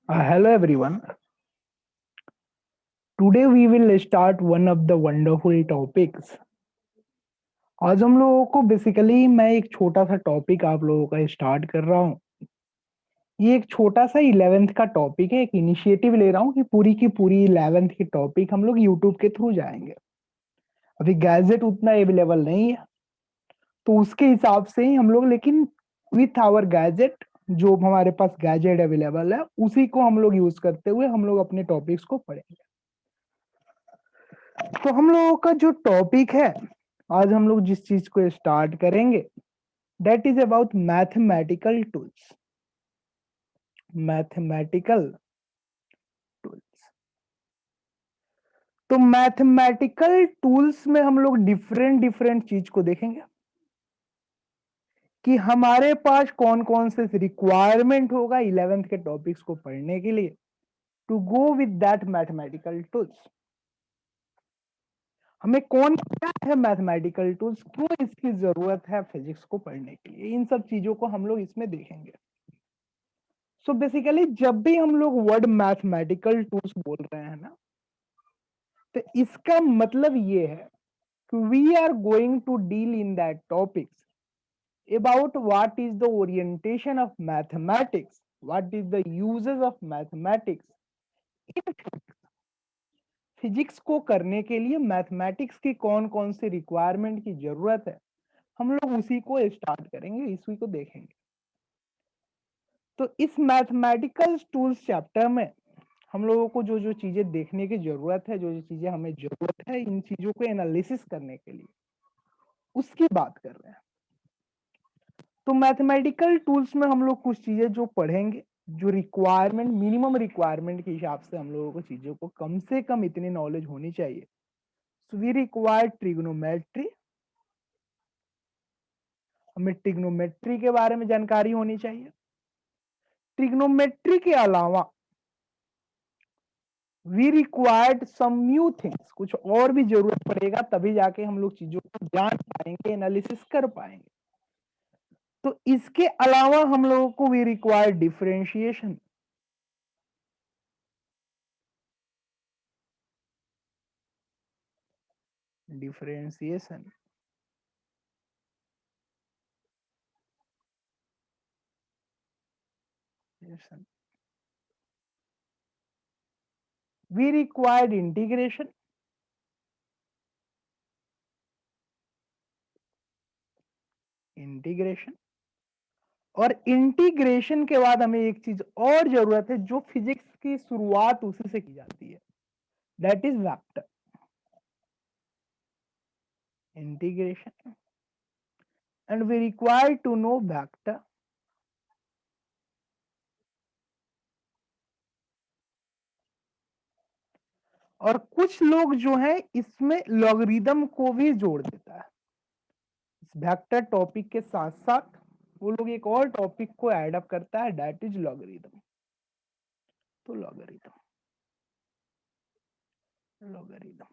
Hello everyone. Today we will start one of the wonderful topics. आज हम लोगों को बेसिकली मैं एक छोटा सा टॉपिक आप लोगों का स्टार्ट कर रहा हूँ। ये एक छोटा सा 11th का टॉपिक है, एक इनिशिएटिव ले रहा हूँ कि पूरी की पूरी 11th की टॉपिक हम लोग यूट्यूब के थ्रू जाएंगे। अभी गैजेट उतना अवेलेबल नहीं है, तो उसके हिसाब से ही हम लोग, लेकिन विथ आवर गैजेट, जो हमारे पास गैजेट अवेलेबल है उसी को हम लोग यूज करते हुए हम लोग अपने टॉपिक्स को पढ़ेंगे। तो हम लोगों का जो टॉपिक है, आज हम लोग जिस चीज को स्टार्ट करेंगे, that is about mathematical tools. Mathematical tools. तो मैथमेटिकल टूल्स में हम लोग डिफरेंट डिफरेंट चीज को देखेंगे कि हमारे पास कौन कौन से रिक्वायरमेंट होगा 11th के टॉपिक्स को पढ़ने के लिए, to go with that mathematical tools. हमें कौन क्या है मैथमेटिकल टूल्स, क्यों इसकी जरूरत है फिजिक्स को पढ़ने के लिए, इन सब चीजों को हम लोग इसमें देखेंगे। सो बेसिकली जब भी हम लोग वर्ड मैथमेटिकल टूल्स बोल रहे हैं ना, तो इसका मतलब ये है कि we are going to deal in that topics about what is the orientation of mathematics, what is the uses of mathematics in physics को करने के लिए मैथमेटिक्स की कौन कौन सी रिक्वायरमेंट की जरूरत है, हम लोग उसी को स्टार्ट करेंगे, इसी को देखेंगे। तो इस मैथमेटिकल टूल्स चैप्टर में हम लोगों को जो जो चीजें देखने की जरूरत है, जो जो चीजें हमें जरूरत है इन चीजों को एनालिसिस करने के लिए, उसकी बात कर रहे हैं। तो मैथमेटिकल टूल्स में हम लोग कुछ चीजें जो पढ़ेंगे, जो रिक्वायरमेंट, मिनिमम रिक्वायरमेंट के हिसाब से हम लोगों को चीजों को कम से कम इतनी नॉलेज होनी चाहिए। सो वी रिक्वायर ट्रिग्नोमेट्री, हमें ट्रिग्नोमेट्री के बारे में जानकारी होनी चाहिए। ट्रिग्नोमेट्री के अलावा we required some new things, कुछ और भी जरूरत पड़ेगा, तभी जाके हम लोग चीजों को जान पाएंगे, एनालिसिस कर पाएंगे। तो इसके अलावा हम लोगों को we require differentiation, differentiation we required integration, integration. और इंटीग्रेशन के बाद हमें एक चीज और जरूरत है, जो फिजिक्स की शुरुआत उसी से की जाती है, that is vector integration. And we require to know vector. और कुछ लोग जो है इसमें लॉगरिदम को भी जोड़ देता है, इस वेक्टर टॉपिक के साथ साथ वो लोग एक और टॉपिक को ऐड अप करता है, दैट इज लॉगरिदम। तो लॉगरिदम, लॉगरिदम,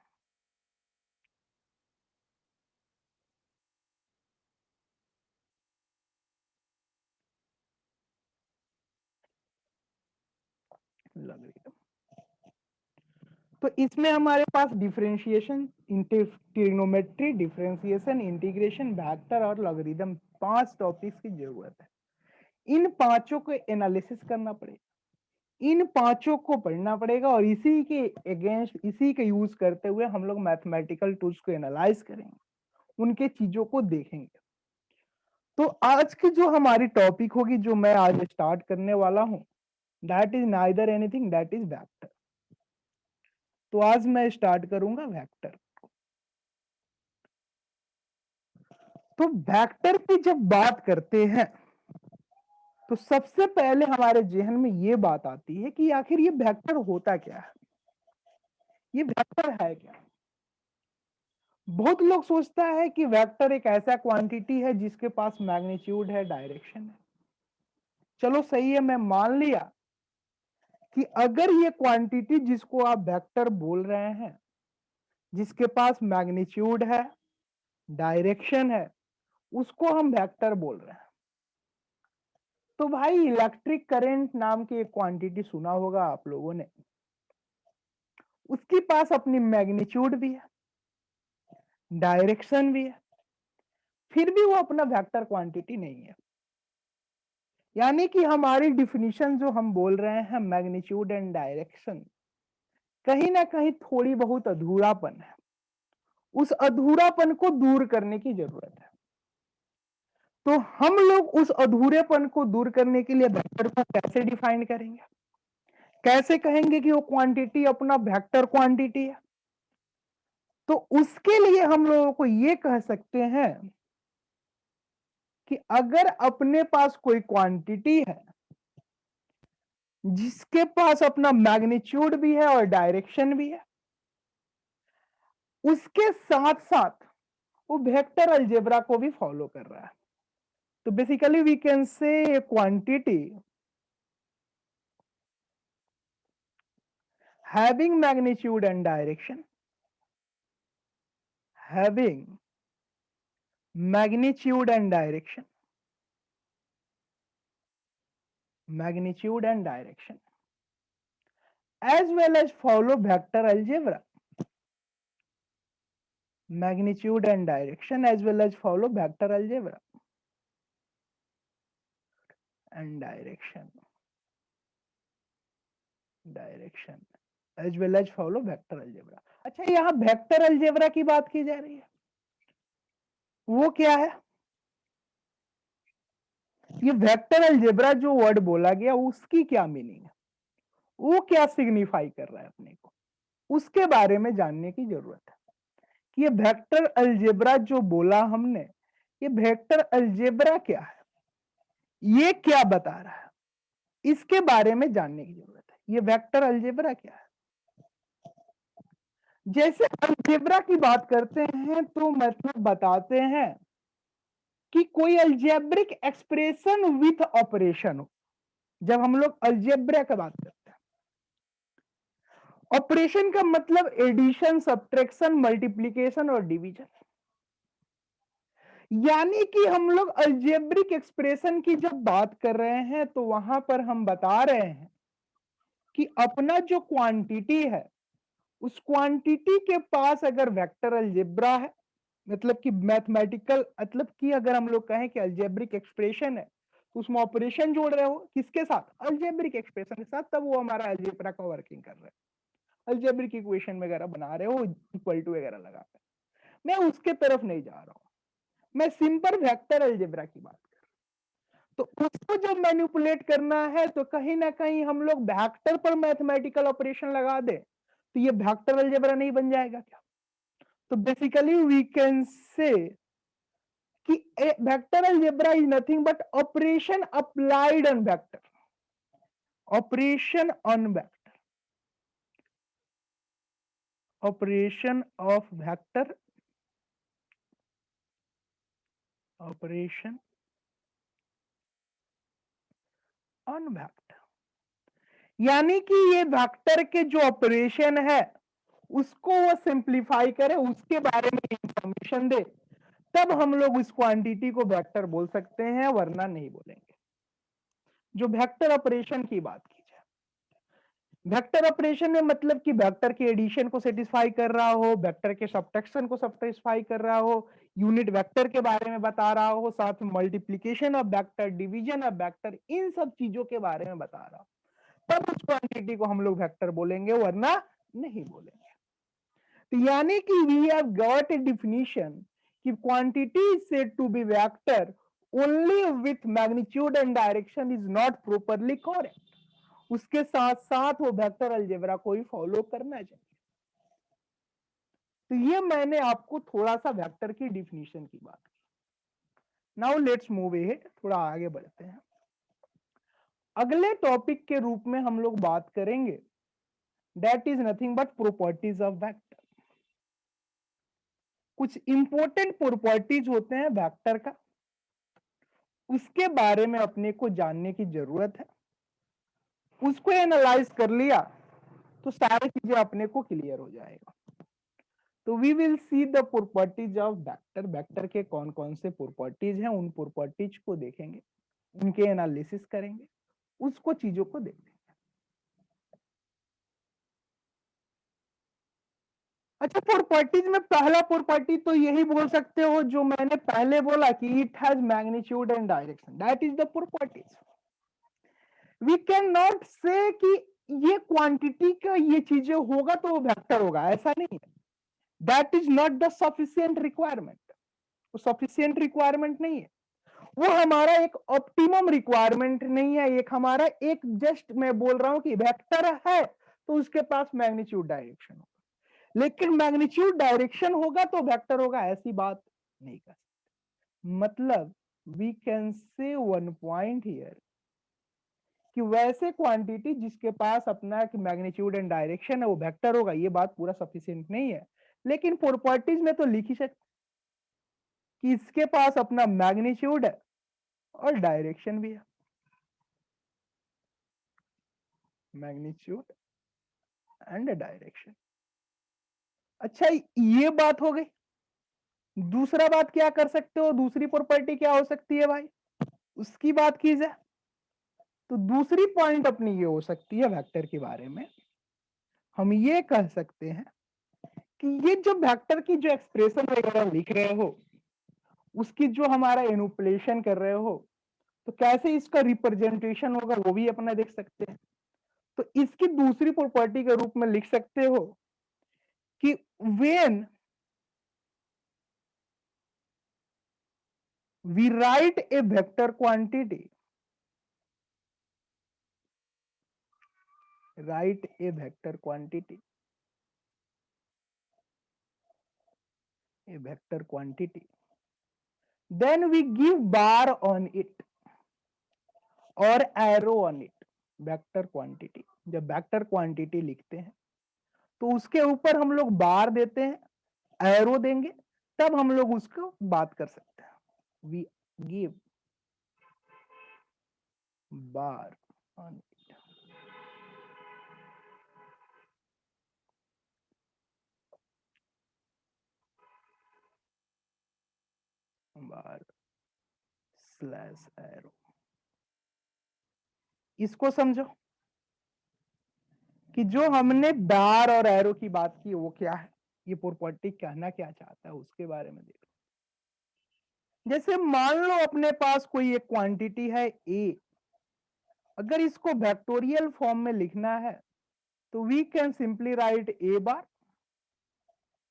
लॉगरिदम। तो इसमें हमारे पास differentiation, trigonometry, differentiation, integration, vector और लॉगरिदम, 5 टॉपिक्स की जरूरत है। इन पांचों को एनालिसिस करना पड़ेगा, इन पांचों को पढ़ना पड़ेगा, और इसी के अगेंस्ट, इसी के यूज करते हुए हम लोग मैथमेटिकल टूल्स को एनालाइज करेंगे, उनके चीजों को देखेंगे। तो आज की जो हमारी टॉपिक होगी, जो मैं आज स्टार्ट करने वाला हूं, that is neither anything, that is vector. तो आज मैं स्टार्ट करूंगा वेक्टर। तो वेक्टर की जब बात करते हैं, तो सबसे पहले हमारे जहन में ये बात आती है कि आखिर ये वेक्टर होता क्या है, ये वेक्टर है क्या। बहुत लोग सोचता है कि वेक्टर एक ऐसा क्वांटिटी है जिसके पास मैग्नीट्यूड है, डायरेक्शन है। चलो सही है, मैं मान लिया कि अगर ये क्वांटिटी जिसको आप वेक्टर बोल रहे हैं, जिसके पास मैग्नीट्यूड है, डायरेक्शन है, उसको हम वेक्टर बोल रहे हैं, तो भाई इलेक्ट्रिक करंट नाम की एक क्वांटिटी सुना होगा आप लोगों ने, उसके पास अपनी मैग्नीट्यूड भी है, डायरेक्शन भी है, फिर भी वो अपना वेक्टर क्वांटिटी नहीं है। यानी कि हमारी डिफिनीशन जो हम बोल रहे हैं मैग्नीट्यूड एंड डायरेक्शन, कहीं ना कहीं थोड़ी बहुत अधूरापन है। उस अधूरापन को दूर करने की जरूरत है। तो हम लोग उस अधूरेपन को दूर करने के लिए वेक्टर को कैसे डिफाइन करेंगे, कैसे कहेंगे कि वो क्वांटिटी अपना वेक्टर क्वांटिटी है। तो उसके लिए हम लोगों को ये कह सकते हैं कि अगर अपने पास कोई क्वांटिटी है जिसके पास अपना मैग्नीट्यूड भी है और डायरेक्शन भी है, उसके साथ साथ वो वेक्टर अलजेब्रा को भी फॉलो कर रहा है, तो basically we can say quantity having magnitude and direction, having magnitude and direction, magnitude and direction, as well as follow vector algebra, magnitude and direction, as well as follow vector algebra and direction, as well as follow vector algebra. अच्छा, यहाँ vector algebra की बात की जा रही है, वो क्या है? ये वेक्टर अलजेब्रा जो वर्ड बोला गया उसकी क्या मीनिंग है, वो क्या सिग्निफाई कर रहा है अपने को, उसके बारे में जानने की जरूरत है कि ये वेक्टर अलजेब्रा जो बोला हमने, ये वेक्टर अलजेब्रा क्या है, ये क्या बता रहा है, इसके बारे में जानने की जरूरत है। ये वेक्टर अलजेब्रा क्या है? जैसे अलजेब्रा की बात करते हैं तो मतलब बताते हैं कि कोई अलजेब्रिक एक्सप्रेशन विथ ऑपरेशन हो। जब हम लोग अलजेब्रा की बात करते हैं, ऑपरेशन का मतलब एडिशन, सब्ट्रैक्शन, मल्टीप्लिकेशन और डिवीजन। यानी कि हम लोग अलजेब्रिक एक्सप्रेशन की जब बात कर रहे हैं तो वहां पर हम बता रहे हैं कि अपना जो क्वांटिटी है, उस क्वांटिटी के पास अगर वेक्टर अलजेब्रा है, मतलब कि मैथमेटिकल, मतलब कि अगर हम लोग कहें कि अलजेब्रिक एक्सप्रेशन है, तो उसमें ऑपरेशन जोड़ रहे हो किसके साथ? अलजेब्रिक एक्सप्रेशन के साथ, तब वो हमारा अलजेब्रा का वर्किंग कर रहे हैं। अलजेब्रिक इक्वेशन वगैरह बना रहे हो इक्वल टू वगैरह लगा कर, मैं उसके तरफ नहीं जा रहा हूं, मैं सिंपल वेक्टर अलजेब्रा की बात कर रहा हूं। तो उसको जब मैनिपुलेट करना है तो कहीं ना कहीं हम लोग वेक्टर पर मैथमेटिकल ऑपरेशन लगा दे, तो ये वेक्टर अलजेब्रा नहीं बन जाएगा क्या? तो बेसिकली वी कैन से कि vector algebra is nothing but operation applied on vector, operation on vector, operation of vector, operation on vector. यानी कि ये वेक्टर के जो ऑपरेशन है उसको वो सिंप्लीफाई करे, उसके बारे में इंफॉर्मेशन दे, तब हम लोग उस क्वांटिटी को वेक्टर बोल सकते हैं, वरना नहीं बोलेंगे। जो वेक्टर ऑपरेशन की बात की जाए, वेक्टर ऑपरेशन में मतलब कि वेक्टर के एडिशन को सेटिस्फाई कर रहा हो, वेक्टर के सब्ट्रैक्शन को सेटिस्फाई कर रहा हो, यूनिट वेक्टर के बारे में बता रहा हो, साथ में multiplication of vector, division of vector, इन सब चीजों के बारे में बता रहा हो, तब उस क्वांटिटी को हम लोग वेक्टर बोलेंगे, वरना नहीं बोलेंगे। तो यानी कि we have got a definition कि quantity is said to be vector only with magnitude and direction is not properly correct. उसके साथ साथ वो वेक्टर अलजेब्रा को ही फॉलो करना चाहिए। तो ये मैंने आपको थोड़ा सा वेक्टर की डिफिनीशन की बात की। नाउ लेट्स मूव अहेड, थोड़ा आगे बढ़ते हैं। अगले टॉपिक के रूप में हम लोग बात करेंगे that is nothing but properties of vector. कुछ इंपॉर्टेंट प्रॉपर्टीज होते हैं वेक्टर का, उसके बारे में अपने को जानने की जरूरत है। उसको एनालाइज कर लिया तो सारी चीजें अपने को क्लियर हो जाएगा। तो we will see the properties of vector. Vector के कौन कौन से प्रॉपर्टीज हैं, उन प्रॉपर्टीज को देखेंगे। उनके एनालिसिस करेंगे, उसको चीजों को देखेंगे। अच्छा, प्रॉपर्टीज में पहला प्रॉपर्टी तो यही बोल सकते हो जो मैंने पहले बोला कि it has magnitude and direction, that is the properties. We can not say कि ये क्वांटिटी का ये चीजें होगा तो वो वेक्टर होगा, ऐसा नहीं है। That is not the sufficient requirement, वो सफिशिएंट रिक्वायरमेंट नहीं है, वो हमारा एक ऑप्टिमम रिक्वायरमेंट नहीं है, एक हमारा एक जस्ट मैं बोल रहा हूं कि वेक्टर है तो उसके पास मैग्नीट्यूड डायरेक्शन होगा, लेकिन मैग्नीट्यूड डायरेक्शन होगा तो वेक्टर होगा, ऐसी बात नहीं कर सकते। मतलब we can say one point here कि वैसे क्वांटिटी जिसके पास अपना मैग्नीट्यूड एंड डायरेक्शन है वो वेक्टर होगा, ये बात पूरा सफिशिएंट नहीं है, लेकिन प्रॉपर्टीज में तो लिख ही सकते कि इसके पास अपना मैग्नीट्यूड है और डायरेक्शन भी है, मैग्नीट्यूड एंड डायरेक्शन। अच्छा, ये बात हो गई। दूसरा बात क्या कर सकते हो, दूसरी प्रॉपर्टी क्या हो सकती है भाई, उसकी बात की जाए तो दूसरी पॉइंट अपनी ये हो सकती है वेक्टर के बारे में, हम ये कह सकते हैं कि ये जो वेक्टर की जो एक्सप्रेशन वगैरह लिख रहे हो, उसकी जो हमारा एनुपलेशन कर रहे हो, तो कैसे इसका रिप्रेजेंटेशन होगा वो भी अपना देख सकते हैं। तो इसकी दूसरी प्रॉपर्टी के रूप में लिख सकते हो कि when we write a vector quantity, write a vector quantity, a vector quantity, then we give bar on it or arrow on it, vector quantity. जब वेक्टर क्वांटिटी लिखते हैं तो उसके ऊपर हम लोग बार देते हैं, एरो देंगे, तब हम लोग उसको बात कर सकते हैं। We give bar on it, bar slash arrow. इसको समझो कि जो हमने बार और एरो की बात की वो क्या है, ये प्रॉपर्टी कहना क्या चाहता है उसके बारे में देखो। जैसे मान लो अपने पास कोई एक क्वांटिटी है ए, अगर इसको वेक्टोरियल फॉर्म में लिखना है तो we can simply write a bar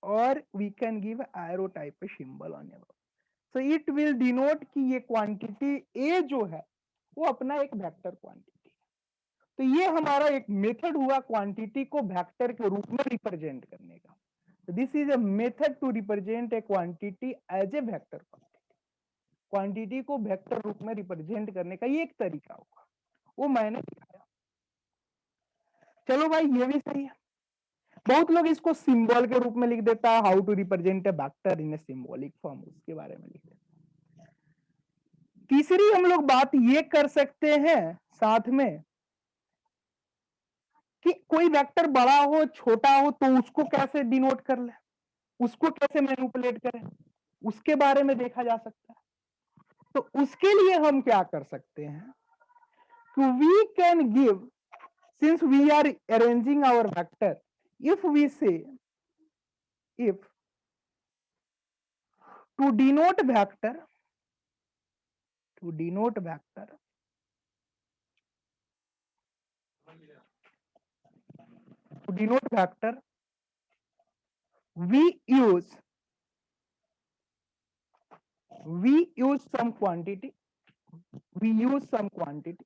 और we can give arrow type symbol on arrow, so it will denote कि ये क्वांटिटी ए जो है वो अपना एक वेक्टर क्वांटिटी है। तो ये हमारा एक मेथड हुआ क्वांटिटी को वेक्टर के रूप में रिप्रेजेंट करने का। This is a method to represent a quantity as a vector quantity. Quantity को वेक्टर रूप में रिप्रेजेंट करने का ये एक तरीका होगा, वो मैंने दिखाया। चलो भाई ये भी सही है। बहुत लोग इसको सिंबल के रूप में लिख देता है, how to represent a vector in a symbolic form, उसके बारे में लिख देता है। तीसरी हम लोग बात ये कर सकते हैं साथ में कि कोई वेक्टर बड़ा हो छोटा हो तो उसको कैसे डिनोट कर ले, उसको कैसे मैनिपुलेट करें, उसके बारे में देखा जा सकता है। तो उसके लिए हम क्या कर सकते हैं कि we can give, since we are arranging our vector, if we say if to denote vector, to denote vector, to denote vector we use some quantity, we use some quantity।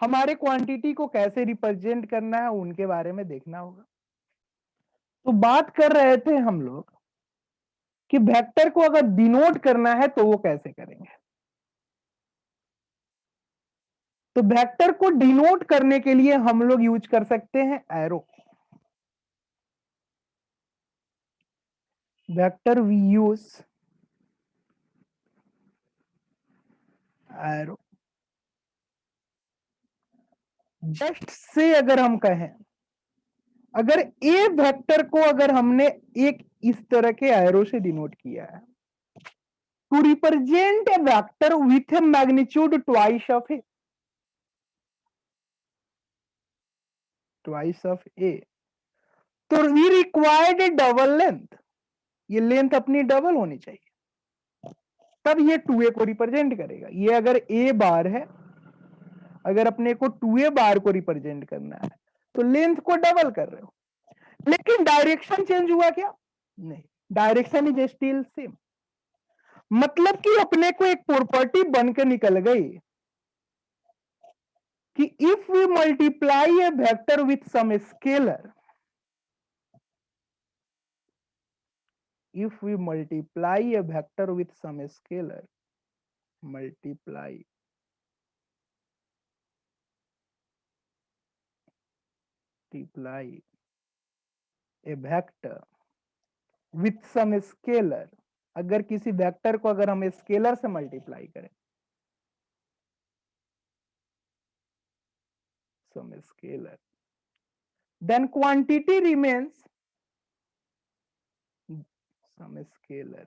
हमारे क्वांटिटी को कैसे represent करना है उनके बारे में देखना होगा। तो बात कर रहे थे हम लोग कि वेक्टर को अगर डिनोट करना है तो वो कैसे करेंगे। तो वेक्टर को डिनोट करने के लिए हम लोग यूज कर सकते हैं arrow. Vector we use arrow. Just say अगर हम कहें, अगर ए वेक्टर को अगर हमने एक इस तरह के एरो से डिनोट किया है to represent a vector with a magnitude twice of a, तो we required a double length, ये लेंथ अपनी डबल होनी चाहिए, तब ये 2a को रिप्रेजेंट करेगा। ये अगर a बार है, अगर अपने को 2a बार को रिप्रेजेंट करना है तो लेंथ को डबल कर रहे हो, लेकिन डायरेक्शन चेंज हुआ क्या? नहीं, डायरेक्शन इज स्टिल सेम। मतलब कि अपने को एक प्रॉपर्टी बन के निकल गई कि if we multiply a vector with some scalar, if we multiply a vector with some scalar, multiply a vector with some scalar, अगर किसी वेक्टर को अगर हम स्केलर से मल्टीप्लाई करें, some scalar, then quantity remains some scalar,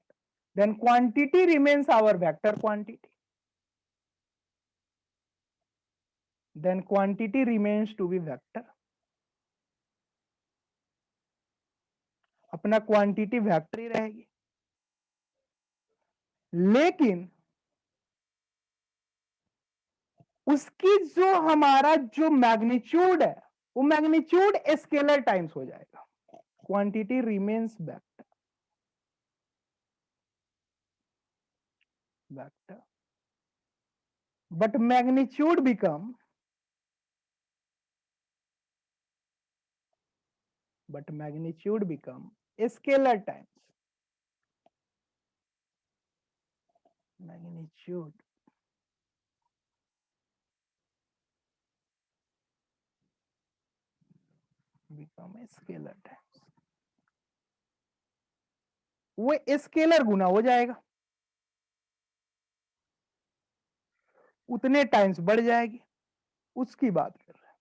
then quantity remains our vector quantity, then quantity remains to be vector, अपना quantity vector ही रहेगी, लेकिन उसकी जो हमारा जो मैग्नीट्यूड है वो मैग्नीट्यूड स्केलर टाइम्स हो जाएगा, quantity remains vector, but magnitude become scalar times, magnitude become scalar times, वो स्केलर गुना हो जाएगा, उतने टाइम्स बढ़ जाएगी, उसकी बात कर रहे हैं।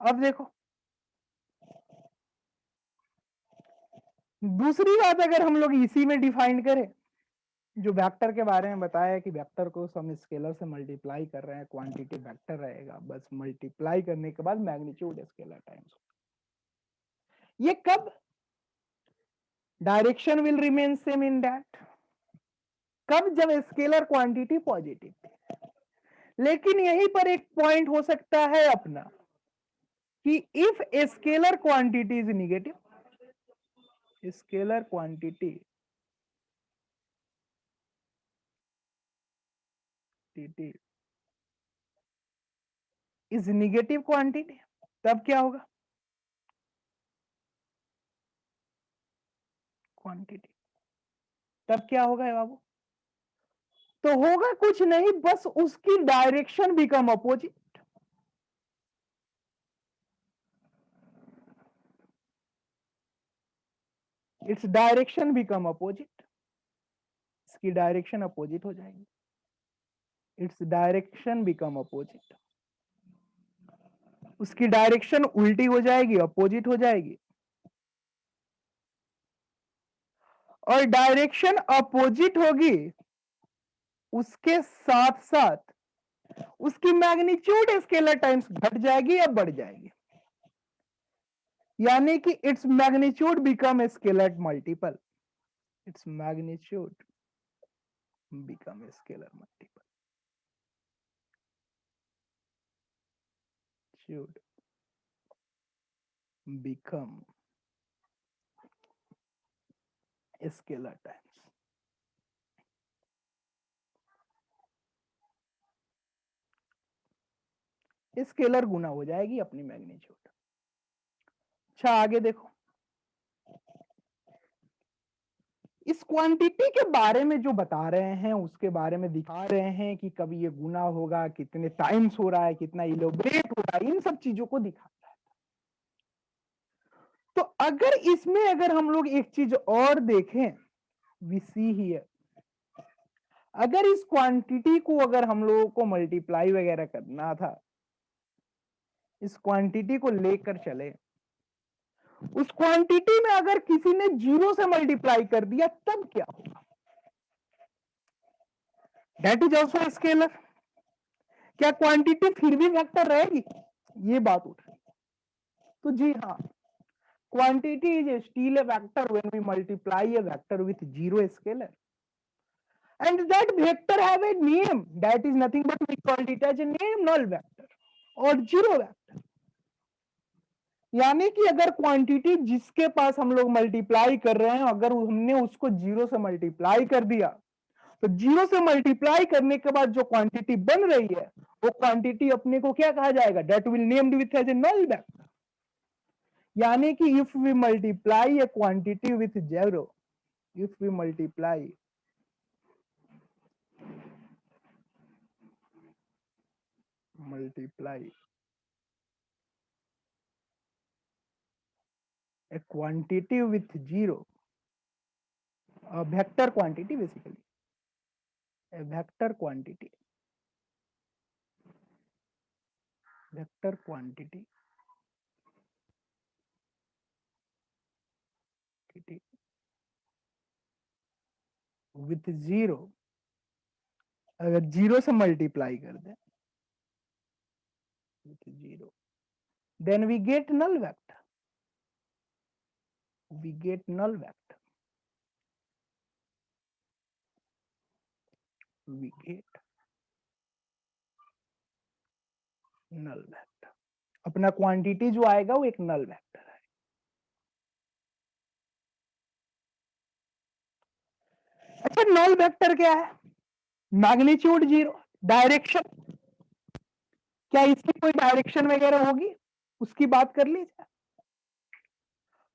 अब देखो दूसरी बात, अगर हम लोग इसी में डिफाइन करें, जो वेक्टर के बारे में बताया कि वेक्टर को हम स्केलर से मल्टीप्लाई कर रहे हैं, क्वांटिटी वेक्टर रहेगा, बस मल्टीप्लाई करने के बाद मैग्नीट्यूड स्केलर टाइम्स, ये कब? Direction will remain same in that, कब? जब स्केलर क्वांटिटी पॉजिटिव थी। लेकिन यहीं पर एक पॉइंट हो सकता है अपना कि if scalar quantity is negative, scalar quantity is negative quantity, तब क्या होगा? क्वांटिटी तब क्या होगा बाबू? तो होगा कुछ नहीं, बस उसकी direction become opposite, its direction become opposite, इसकी डायरेक्शन अपोजिट हो जाएगी, इट्स डायरेक्शन बिकम अपोजिट, उसकी डायरेक्शन उल्टी हो जाएगी, अपोजिट हो जाएगी, और डायरेक्शन अपोजिट होगी, उसके साथ साथ उसकी मैग्नीट्यूड स्केलर टाइम्स घट जाएगी या बढ़ जाएगी, यानी कि its magnitude become scalar multiple, its magnitude become scalar multiple, should become scalar times, scalar गुना हो जाएगी अपनी मैग्नीट्यूड। अच्छा आगे देखो, इस क्वांटिटी के बारे में जो बता रहे हैं उसके बारे में दिखा रहे हैं कि कभी ये गुना होगा, कितने टाइम्स हो रहा है, कितना इलोबरेट हो रहा है, इन सब चीजों को दिखा रहा है। तो अगर इसमें अगर हम लोग एक चीज और देखें, वी सी हियर, अगर इस क्वांटिटी को अगर हम लोगों को मल्टीप्लाई वगैरह करना था, इस क्वांटिटी को लेकर चले उस क्वांटिटी में अगर किसी ने 0 से मल्टीप्लाई कर दिया तब क्या होगा? That is also scalar. क्या क्वांटिटी फिर भी वेक्टर रहेगी? ये बात उठ रही। तो जी हाँ, quantity is still a vector when we multiply a vector with 0 scalar, and that vector have a name, that is nothing but we called it as a name null vector or 0 vector। यानी कि अगर quantity जिसके पास हम लोग multiply कर रहे हैं, अगर हमने उसको 0 से मल्टीप्लाई कर दिया, तो 0 से मल्टीप्लाई करने के बाद जो क्वांटिटी बन रही है वो क्वांटिटी अपने को क्या कहा जाएगा? That will named with as a null vector. यानी कि if we multiply a quantity with 0, if we multiply a quantity with 0, a vector quantity, basically a vector quantity with 0, अगर 0 से मल्टीप्लाई कर दें with 0, then we get null vector, we get null vector, we get null vector। अपना quantity जो आएगा वो एक null vector है। अच्छा, नल वेक्टर क्या है? मैग्नीट्यूड 0, डायरेक्शन, क्या इसकी कोई डायरेक्शन वगैरह होगी? उसकी बात कर लीजिए।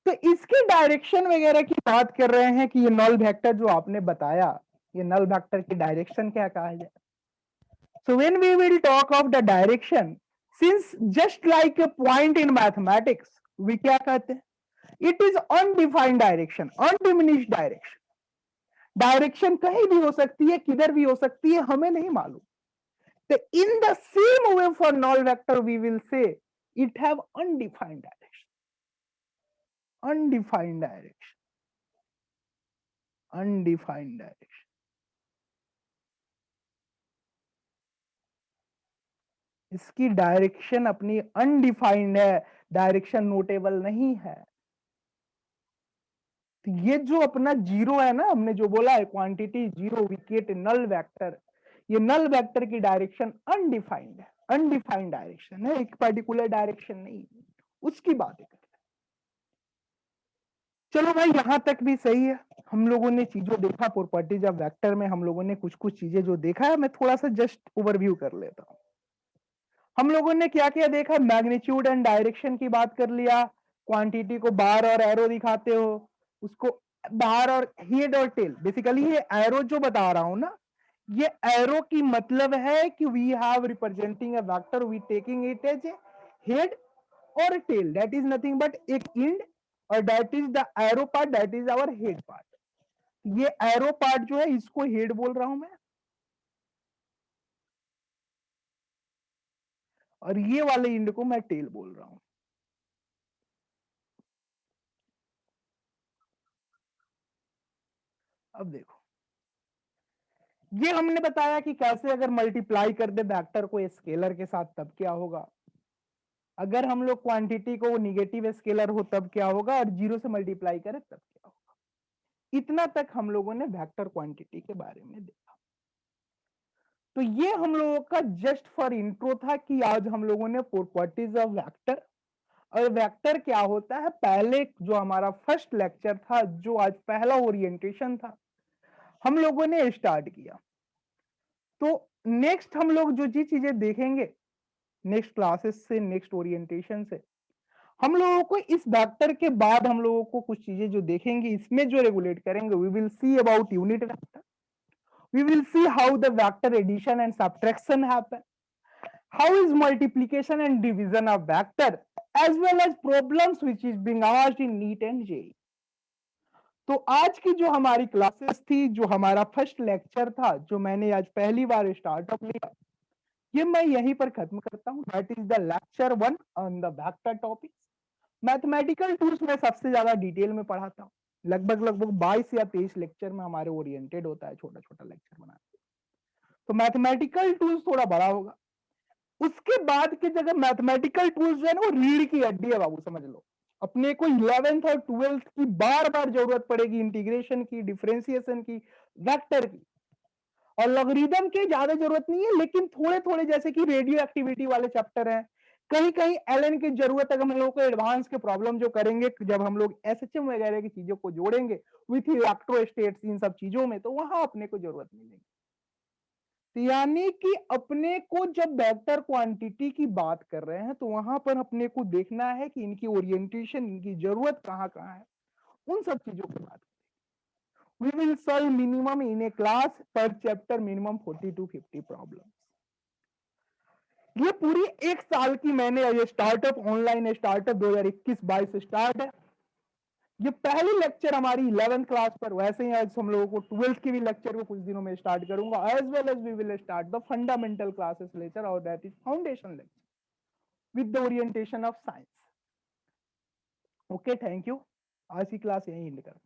तो इसकी डायरेक्शन वगैरह की बात कर रहे हैं कि ये नल वेक्टर जो आपने बताया, ये नल वेक्टर की डायरेक्शन क्या कहा जाए? So when we will talk of the direction, since just like a point in mathematics, we क्या कहते हैं? It is undefined direction, undiminished direction। Direction कहीं भी हो सकती है, किधर भी हो सकती है, हमें नहीं मालूम। तो in the same way for null vector we will say it have undefined direction, undefined direction, undefined direction। इसकी डायरेक्शन अपनी अनडिफाइंड है, डायरेक्शन नोटेबल नहीं है। तो ये जो अपना 0 है ना, हमने जो बोला है quantity 0, we get null vector, ये नल वेक्टर की डायरेक्शन अनडिफाइंड है, अनडिफाइंड डायरेक्शन है, एक पर्टिकुलर डायरेक्शन नहीं, उसकी बात है। चलो भाई, यहां तक भी सही है। हम लोगों ने चीजों देखा, प्रॉपर्टीज ऑफ वेक्टर में हम लोगों ने कुछ कुछ चीजें जो देखा है, मैं थोड़ा सा जस्ट ओवरव्यू कर लेता हूं। हम लोगों ने क्या क्या देखा? मैग्नीट्यूड एंड डायरेक्शन की बात कर लिया, क्वांटिटी को बार और एरो दिखाते हो, उसको बार और हेड और टेल। बेसिकली ये एरो जो बता रहा हूं ना, ये एरो की मतलब है कि we have representing a vector, we taking it as a head और tail, that is nothing but एक इंड, और that is the arrow part, that is our head part. ये एरो पार्ट जो है इसको हेड बोल रहा हूं मैं, और ये वाले इंड को मैं टेल बोल रहा हूं। अब देखो, ये हमने बताया कि कैसे अगर मल्टीप्लाई कर दे वेक्टर को स्केलर के साथ तब क्या होगा, अगर हम लोग क्वांटिटी को निगेटिव स्केलर हो तब क्या होगा, और 0 से मल्टीप्लाई करें तब क्या होगा। इतना तक हम लोगों ने वेक्टर क्वांटिटी के बारे में देखा। तो ये हम लोगों का जस्ट फॉर इंट्रो था कि आज हम लोगों ने प्रॉपर्टीज ऑफ वेक्टर और वेक्टर क्या होता है, पहले जो हमारा फर्स्ट लेक्चर था, जो आज पहला ओरिएंटेशन था, हम लोगों ने स्टार्ट किया। तो नेक्स्ट हम लोग जो जी चीजें देखेंगे नेक्स्ट क्लासेस से, नेक्स्ट ओरिएंटेशन से, हम लोगों को इस वेक्टर के बाद हम लोगों को कुछ चीजें जो देखेंगे, इसमें जो रेगुलेट करेंगे, we will see about unit vector, we will see how the vector addition and subtraction happen, how is multiplication and division of vector, as well as problems which is being asked in NEET and JEE। तो आज की जो हमारी classes थी, जो हमारा first lecture था, जो मैंने आज पहली बार स्टार्टअप लिया, ये मैं यहीं पर खत्म करता हूं। That is the lecture 1 on the vector topic. Mathematical tools में सबसे ज्यादा डिटेल में पढ़ाता हूँ, लगभग 22 या 23 लेक्चर में हमारे ओरिएंटेड होता है, छोटा छोटा लेक्चर बनाते हैं। तो मैथमेटिकल टूल्स थोड़ा बड़ा होगा। उसके बाद की जगह मैथमेटिकल टूल्स जो है ना, वो रीढ़ की हड्डी है बाबू, समझ लो। अपने को 11th और 12th की बार बार जरूरत पड़ेगी, इंटीग्रेशन की, डिफरेंशिएशन की, वेक्टर की। और लॉगरिदम की ज्यादा जरूरत नहीं है, लेकिन थोड़े थोड़े जैसे कि रेडियो एक्टिविटी वाले चैप्टर हैं, कहीं कहीं एलएन की जरूरत है, हम लोगों को एडवांस के प्रॉब्लम जो करेंगे, जब हम लोग एसएचएम वगैरह की चीजों को जोड़ेंगे विथ इलेक्ट्रोस्टेट्स, इन सब चीजों में, तो वहां अपने को जरूरत मिलेगी। तो यानी कि अपने को जब वेक्टर क्वांटिटी की बात कर रहे हैं, तो वहां पर अपने को देखना है कि इनकी ओरिएंटेशन, इनकी जरूरत कहाँ कहाँ है, उन सब चीजों की बात। We will solve minimum in a class per chapter minimum 40 to 50 problems. ये पूरी एक साल की मैंने ये स्टार्टअप, ऑनलाइन स्टार्टअप 2021-22 स्टार्ट है। ये पहली लेक्चर हमारी 11th क्लास पर, वैसे ही आज हम लोगों को 12th की भी लेक्चर को कुछ दिनों में स्टार्ट करूंगा, as well as we will start the fundamental classes later, और that is foundation lecture with the orientation of science. Okay, thank you. आज की क्लास यही एंड करता हूं।